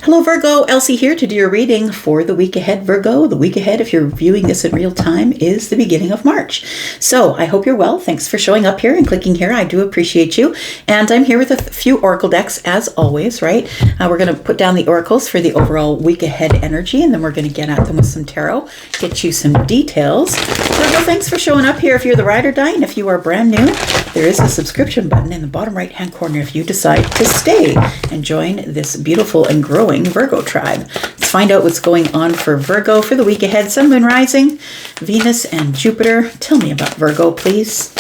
Hello Virgo, Elsie here to do your reading for the week ahead, Virgo. The week ahead, if you're viewing this in real time, is the beginning of March. So I hope you're well. Thanks for showing up here and clicking here. I do appreciate you. And I'm here with a few oracle decks as always, right? We're going to put down the oracles for the overall week ahead energy, and then we're going to get at them with some tarot, get you some details. Virgo, thanks for showing up here if you're the ride or die, and if you are brand new, there is a subscription button in the bottom right hand corner if you decide to stay and join this beautiful and growing Virgo tribe. Let's find out what's going on for Virgo for the week ahead. Sun, Moon, Rising, Venus, and Jupiter. Tell me about Virgo, please.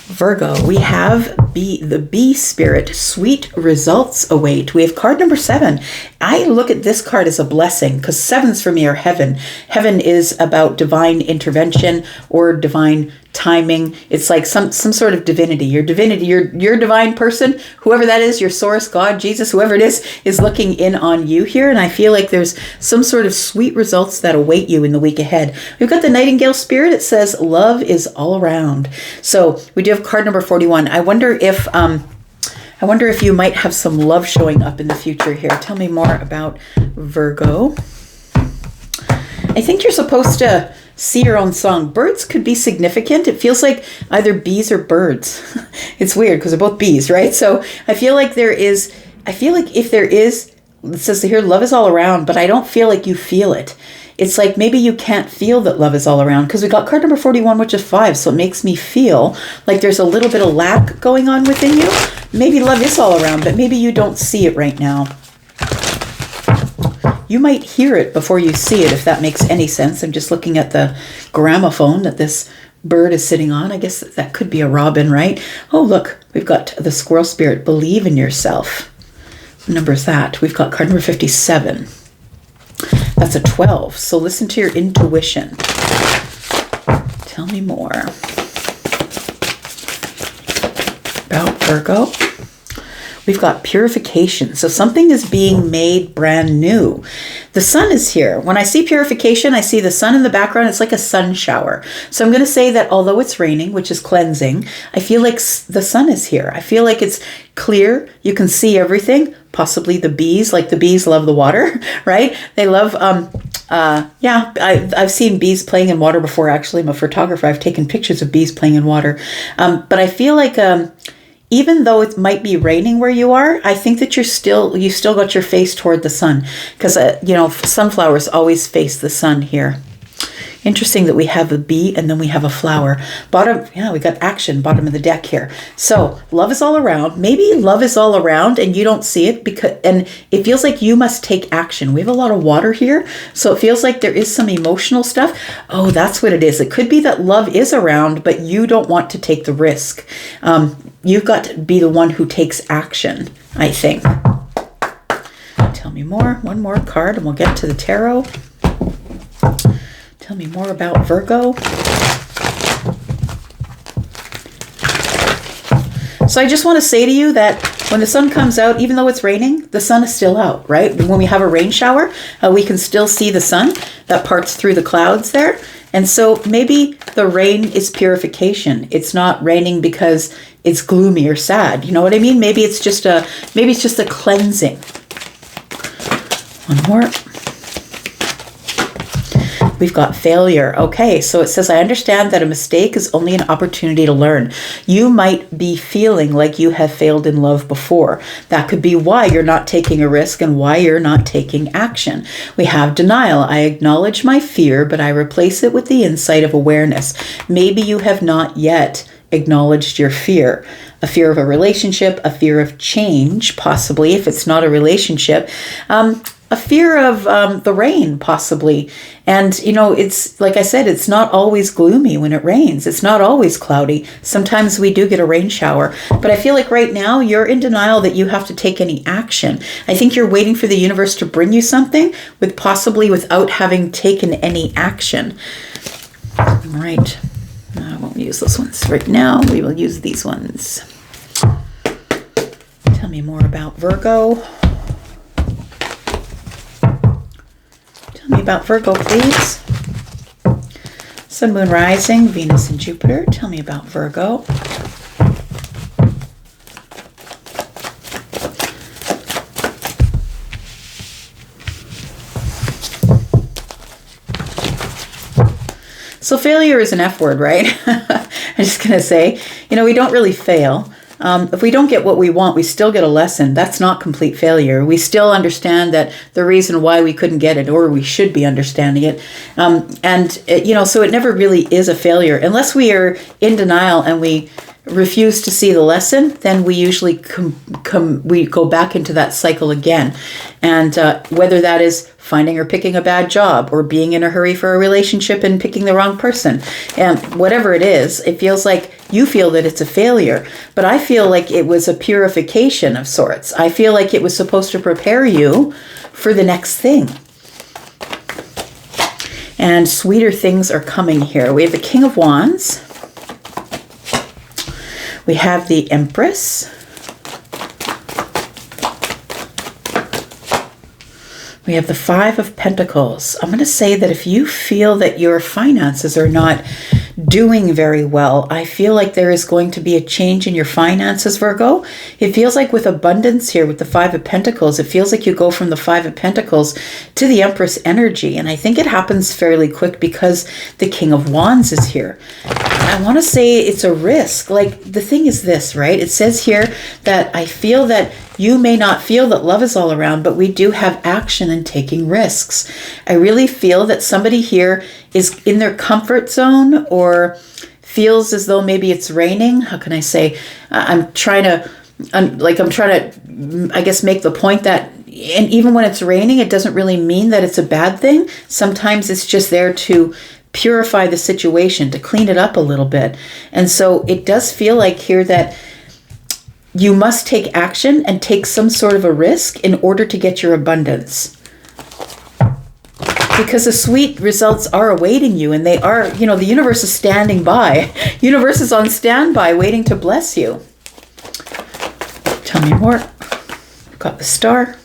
Virgo, we have the bee spirit. Sweet results await. We have card number 7. I look at this card as a blessing because 7s for me are heaven. Heaven is about divine intervention or divine timing. It's like some sort of divinity. Your divine person, whoever that is, your source, God, Jesus, whoever it is looking in on you here. And I feel like there's some sort of sweet results that await you in the week ahead. We've got the Nightingale spirit. It says love is all around. So we do have card number 41. I wonder if you might have some love showing up in the future here. Tell me more about Virgo. I think you're supposed to see your own song. Birds could be significant. It feels like either bees or birds. It's weird because they're both bees, right? So I feel like if there is, it says here, love is all around, but I don't feel like you feel it. It's like maybe you can't feel that love is all around because we got card number 41, which is 5. So it makes me feel like there's a little bit of lack going on within you. Maybe love is all around, but maybe you don't see it right now. You might hear it before you see it, if that makes any sense. I'm just looking at the gramophone that this bird is sitting on. I guess that could be a robin, right? Oh, look, we've got the squirrel spirit. Believe in yourself. What number is that? We've got card number 57. That's a 12. So listen to your intuition. Tell me more about Virgo. We've got purification. So something is being made brand new. The sun is here. When I see purification, I see the sun in the background. It's like a sun shower. So I'm going to say that although it's raining, which is cleansing, I feel like the sun is here. I feel like it's clear. You can see everything. Possibly the bees, like the bees love the water, right? They love, I've seen bees playing in water before. Actually, I'm a photographer. I've taken pictures of bees playing in water. But I feel like, even though it might be raining where you are, I think that you still got your face toward the sun because, sunflowers always face the sun here. Interesting that we have a bee and then we have a flower. We got action, bottom of the deck here. So love is all around. Maybe love is all around and you don't see it and it feels like you must take action. We have a lot of water here. So it feels like there is some emotional stuff. Oh, that's what it is. It could be that love is around, but you don't want to take the risk. You've got to be the one who takes action, I think. Tell me more. One more card and we'll get to the tarot. Tell me more about Virgo. So I just want to say to you that when the sun comes out, even though it's raining, the sun is still out, right? When we have a rain shower, we can still see the sun that parts through the clouds there. And so maybe the rain is purification. It's not raining because it's gloomy or sad. You know what I mean? Maybe it's just a cleansing. One more. We've got failure. Okay, so it says, I understand that a mistake is only an opportunity to learn. You might be feeling like you have failed in love before. That could be why you're not taking a risk and why you're not taking action. We have denial. I acknowledge my fear, but I replace it with the insight of awareness. Maybe you have not yet acknowledged your fear. A fear of a relationship, a fear of change, possibly, if it's not a relationship. A fear of the rain, possibly. And, it's like I said, it's not always gloomy when it rains. It's not always cloudy. Sometimes we do get a rain shower. But I feel like right now you're in denial that you have to take any action. I think you're waiting for the universe to bring you something possibly without having taken any action. All right. I won't use those ones right now. We will use these ones. Tell me more about Virgo. Tell me about Virgo, please. Sun, Moon, Rising, Venus, and Jupiter. Tell me about Virgo. So failure is an F word, right? I'm just going to say, we don't really fail. If we don't get what we want, we still get a lesson. That's not complete failure. We still understand that the reason why we couldn't get it, or we should be understanding it. So it never really is a failure. Unless we are in denial and we refuse to see the lesson, then we usually we go back into that cycle again. And whether that is finding or picking a bad job, or being in a hurry for a relationship and picking the wrong person, and whatever it is, it feels like you feel that it's a failure. But I feel like it was a purification of sorts. I feel like it was supposed to prepare you for the next thing. And sweeter things are coming here. We have the King of Wands. We have the Empress. We have the Five of Pentacles. I'm going to say that if you feel that your finances are not doing very well, I feel like there is going to be a change in your finances, Virgo. It feels like with abundance here, with the Five of Pentacles, it feels like you go from the Five of Pentacles to the Empress energy. And I think it happens fairly quick because the King of Wands is here. I want to say it's a risk. Like, the thing is this, right? It says here that I feel that you may not feel that love is all around, but we do have action and taking risks. I really feel that somebody here is in their comfort zone, or feels as though maybe it's raining. How can I say? I'm trying to, I guess, make the point that, and even when it's raining, it doesn't really mean that it's a bad thing. Sometimes it's just there to purify the situation, to clean it up a little bit. And so it does feel like here that you must take action and take some sort of a risk in order to get your abundance. Because the sweet results are awaiting you, and they are, the universe is standing by. Universe is on standby waiting to bless you. Tell me more. We've got the Star.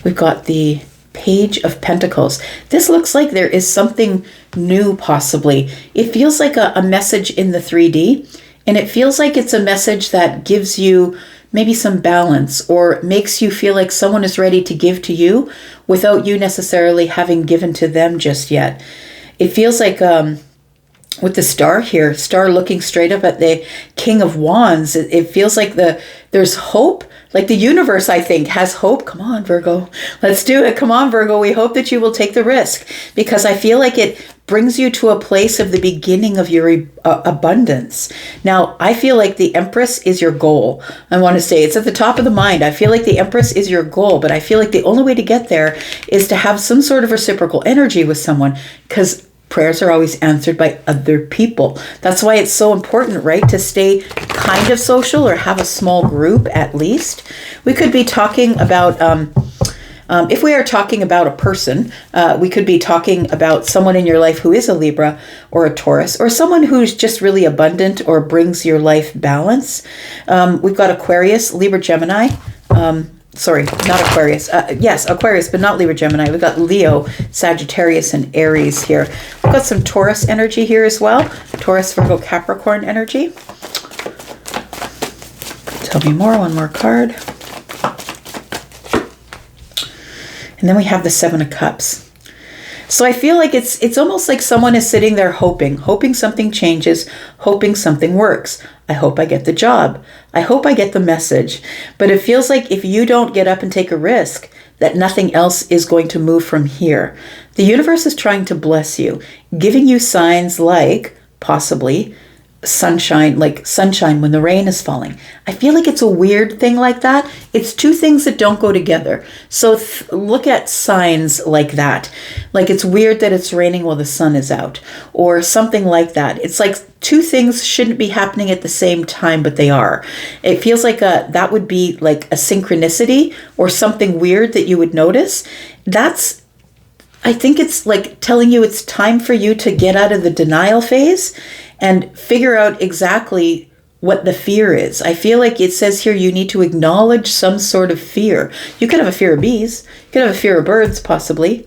We've got the Page of Pentacles. This looks like there is something new, possibly. It feels like a message in the 3D, and it feels like it's a message that gives you maybe some balance, or makes you feel like someone is ready to give to you without you necessarily having given to them just yet. It feels like with the Star here, Star looking straight up at the King of Wands, it feels like there's hope. Like the universe, I think, has hope. Come on, Virgo. Let's do it. Come on, Virgo. We hope that you will take the risk, because I feel like it brings you to a place of the beginning of your abundance. Now, I feel like the Empress is your goal. I want to say it's at the top of the mind. I feel like the Empress is your goal, but I feel like the only way to get there is to have some sort of reciprocal energy with someone, because prayers are always answered by other people. That's why it's so important, right, to stay kind of social, or have a small group at least. We could be talking about, if we are talking about a person, we could be talking about someone in your life who is a Libra or a Taurus, or someone who's just really abundant or brings your life balance. We've got Aquarius, Libra, Gemini. Sorry, not Aquarius. Yes, Aquarius, but not Libra, Gemini. We've got Leo, Sagittarius, and Aries here. We've got some Taurus energy here as well. Taurus, Virgo, Capricorn energy. Tell me more. One more card. And then we have the Seven of Cups. So I feel like it's almost like someone is sitting there hoping something changes, hoping something works. I hope I get the job. I hope I get the message. But it feels like if you don't get up and take a risk, that nothing else is going to move from here. The universe is trying to bless you, giving you signs like possibly sunshine, like sunshine when the rain is falling. I feel like it's a weird thing like that. It's two things that don't go together. So look at signs like that. Like it's weird that it's raining while the sun is out, or something like that. It's like two things shouldn't be happening at the same time, but they are. It feels like that would be like a synchronicity, or something weird that you would notice. I think it's like telling you it's time for you to get out of the denial phase and figure out exactly what the fear is. I feel like it says here you need to acknowledge some sort of fear. You could have a fear of bees. You could have a fear of birds, possibly.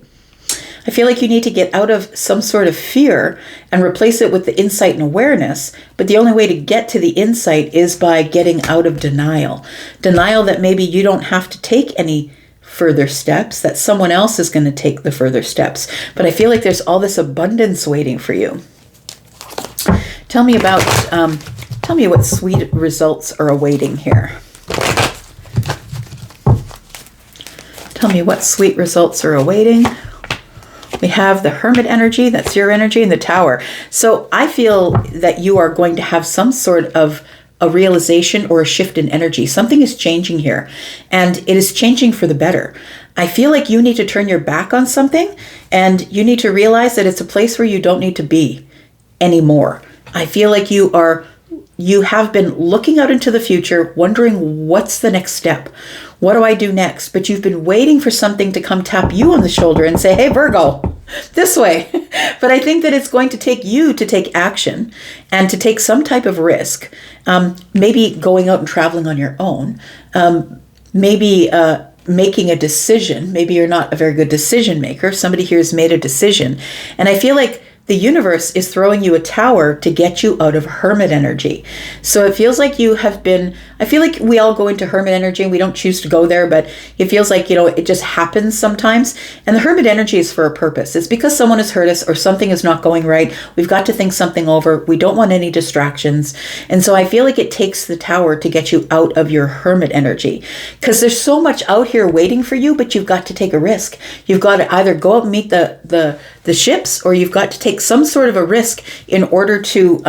I feel like you need to get out of some sort of fear and replace it with the insight and awareness. But the only way to get to the insight is by getting out of denial. Denial that maybe you don't have to take any further steps, that someone else is going to take the further steps. But I feel like there's all this abundance waiting for you. Tell me what sweet results are awaiting here. Tell me what sweet results are awaiting. We have the Hermit energy, that's your energy, and the Tower. So I feel that you are going to have some sort of a realization or a shift in energy. Something is changing here, and it is changing for the better. I feel like you need to turn your back on something, and you need to realize that it's a place where you don't need to be anymore. I feel like you have been looking out into the future, wondering what's the next step? What do I do next? But you've been waiting for something to come tap you on the shoulder and say, hey, Virgo, this way. But I think that it's going to take you to take action and to take some type of risk. Maybe going out and traveling on your own. Maybe making a decision. Maybe you're not a very good decision maker. Somebody here has made a decision. And I feel like the universe is throwing you a tower to get you out of Hermit energy. So it feels like you have been, I feel like we all go into Hermit energy and we don't choose to go there, but it feels like, it just happens sometimes. And the Hermit energy is for a purpose. It's because someone has hurt us or something is not going right. We've got to think something over. We don't want any distractions. And so I feel like it takes the tower to get you out of your Hermit energy, because there's so much out here waiting for you, but you've got to take a risk. You've got to either go out and meet the ships, or you've got to take some sort of a risk in order to,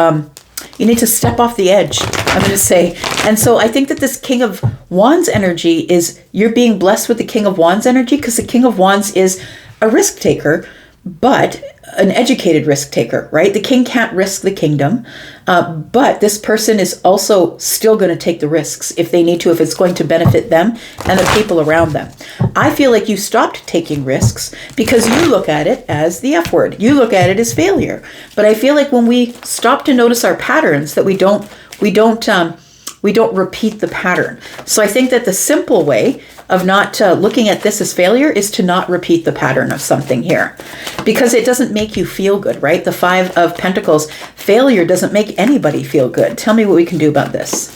you need to step off the edge, I'm going to say. And so I think that this King of Wands energy is, you're being blessed with the King of Wands energy, because the King of Wands is a risk taker, but an educated risk taker, right? The king can't risk the kingdom, but this person is also still going to take the risks if they need to, if it's going to benefit them and the people around them. I feel like you stopped taking risks because you look at it as the F word. You look at it as failure. But I feel like when we stop to notice our patterns, that we don't repeat the pattern. So I think that the simple way of not looking at this as failure is to not repeat the pattern of something here, because it doesn't make you feel good, right? The Five of Pentacles, failure doesn't make anybody feel good. Tell me what we can do about this.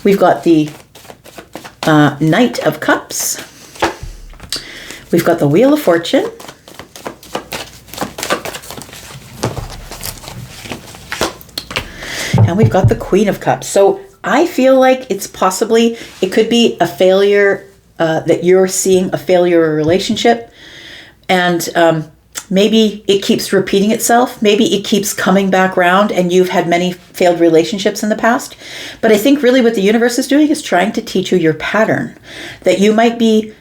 We've got the Knight of Cups. We've got the Wheel of Fortune. And we've got the Queen of Cups. So I feel like it could be a failure, that you're seeing a failure of a relationship. And maybe it keeps repeating itself. Maybe it keeps coming back around and you've had many failed relationships in the past. But I think really what the universe is doing is trying to teach you your pattern. That you might be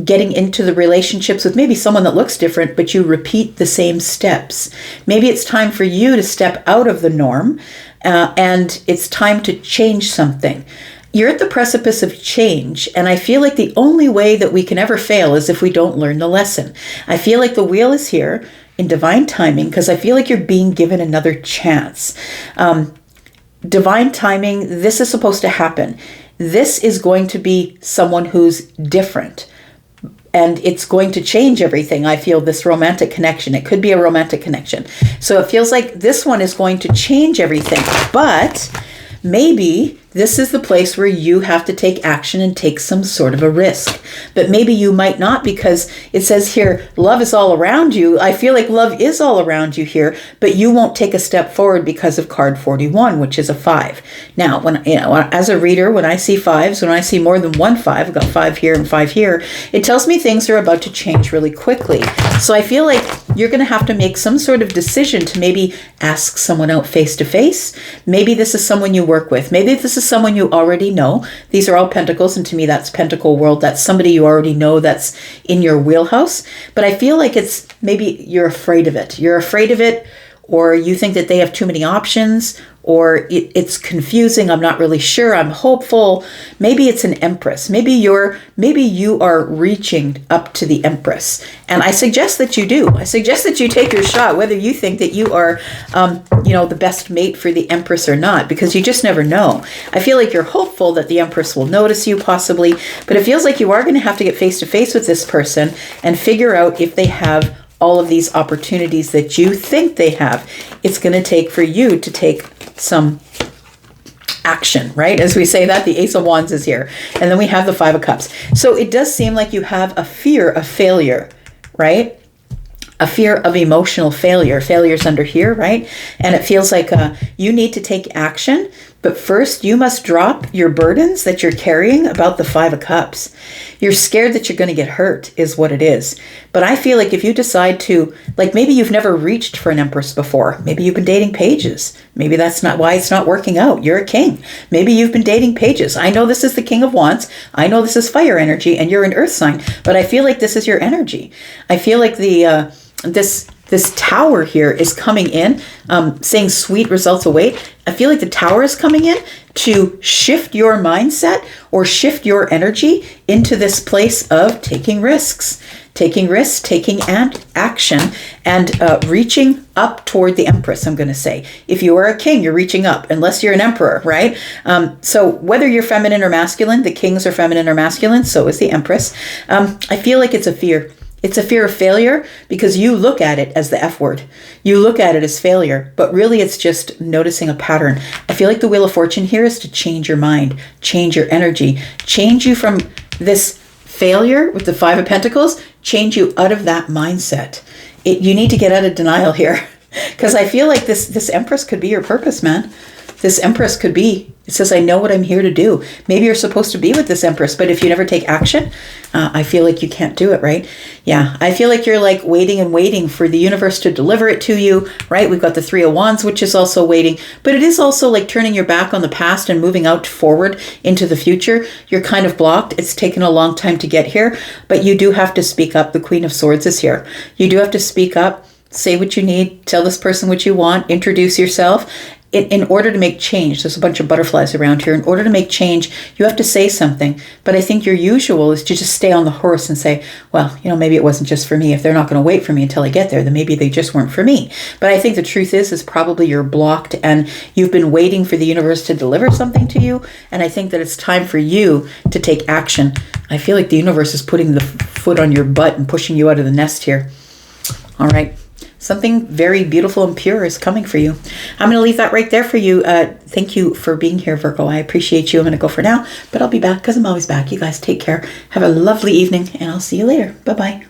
getting into the relationships with maybe someone that looks different, but you repeat the same steps. Maybe it's time for you to step out of the norm, and it's time to change something. You're at the precipice of change, and I feel like the only way that we can ever fail is if we don't learn the lesson. I feel like the wheel is here in divine timing, because I feel like you're being given another chance. Divine timing, this is supposed to happen. This is going to be someone who's different. And it's going to change everything. I feel this romantic connection. It could be a romantic connection. So it feels like this one is going to change everything. But maybe this is the place where you have to take action and take some sort of a risk. But maybe you might not, because it says here, love is all around you. I feel like love is all around you here, but you won't take a step forward because of card 41, which is a 5. Now, as a reader, when I see 5s, when I see more than one 5, I've got 5 here and 5 here, it tells me things are about to change really quickly. So I feel like you're going to have to make some sort of decision to maybe ask someone out face to face. Maybe this is someone you work with. Maybe this is someone you already know. These are all pentacles, and to me that's pentacle world. That's somebody you already know, that's in your wheelhouse. But I feel like it's maybe you're afraid of it. You're afraid of it, or you think that they have too many options, or it's confusing. I'm not really sure. I'm hopeful. Maybe it's an Empress. Maybe you are reaching up to the Empress. And I suggest that you do. I suggest that you take your shot, whether you think that you are, the best mate for the Empress or not, because you just never know. I feel like you're hopeful that the Empress will notice you possibly, but it feels like you are going to have to get face to face with this person and figure out if they have all of these opportunities that you think they have. It's going to take for you to take some action, right? As we say that, the Ace of Wands is here. And then we have the Five of Cups. So it does seem like you have a fear of failure, right? A fear of emotional failure. Failure's under here, right? And it feels like you need to take action, but first you must drop your burdens that you're carrying about the Five of Cups. You're scared that you're going to get hurt is what it is. But I feel like if you decide to, like maybe you've never reached for an Empress before. Maybe you've been dating pages. Maybe that's not why it's not working out. You're a king. Maybe you've been dating pages. I know this is the King of Wands. I know this is fire energy and you're an earth sign, but I feel like this is your energy. I feel like this tower here is coming in, saying sweet results await. I feel like the tower is coming in to shift your mindset or shift your energy into this place of taking risks, taking action, and reaching up toward the Empress, I'm going to say. If you are a king, you're reaching up, unless you're an emperor, right? So whether you're feminine or masculine, the kings are feminine or masculine, so is the Empress. I feel like it's a fear. It's a fear of failure because you look at it as the F word. You look at it as failure, but really it's just noticing a pattern. I feel like the Wheel of Fortune here is to change your mind, change your energy, change you from this failure with the Five of Pentacles, change you out of that mindset. You need to get out of denial here because I feel like this Empress could be your purpose, man. This Empress could be, it says, I know what I'm here to do. Maybe you're supposed to be with this Empress, but if you never take action, I feel like you can't do it, right? Yeah, I feel like you're like waiting and waiting for the universe to deliver it to you, right? We've got the Three of Wands, which is also waiting, but it is also like turning your back on the past and moving out forward into the future. You're kind of blocked. It's taken a long time to get here, but you do have to speak up. The Queen of Swords is here. You do have to speak up, say what you need, tell this person what you want, introduce yourself. In order to make change, there's a bunch of butterflies around here. In order to make change, you have to say something. But I think your usual is to just stay on the horse and say, well, maybe it wasn't just for me. If they're not going to wait for me until I get there, then maybe they just weren't for me. But I think the truth is probably you're blocked and you've been waiting for the universe to deliver something to you. And I think that it's time for you to take action. I feel like the universe is putting the foot on your butt and pushing you out of the nest here. All right. Something very beautiful and pure is coming for you. I'm going to leave that right there for you. Thank you for being here, Virgo. I appreciate you. I'm going to go for now, but I'll be back because I'm always back. You guys take care. Have a lovely evening, and I'll see you later. Bye-bye.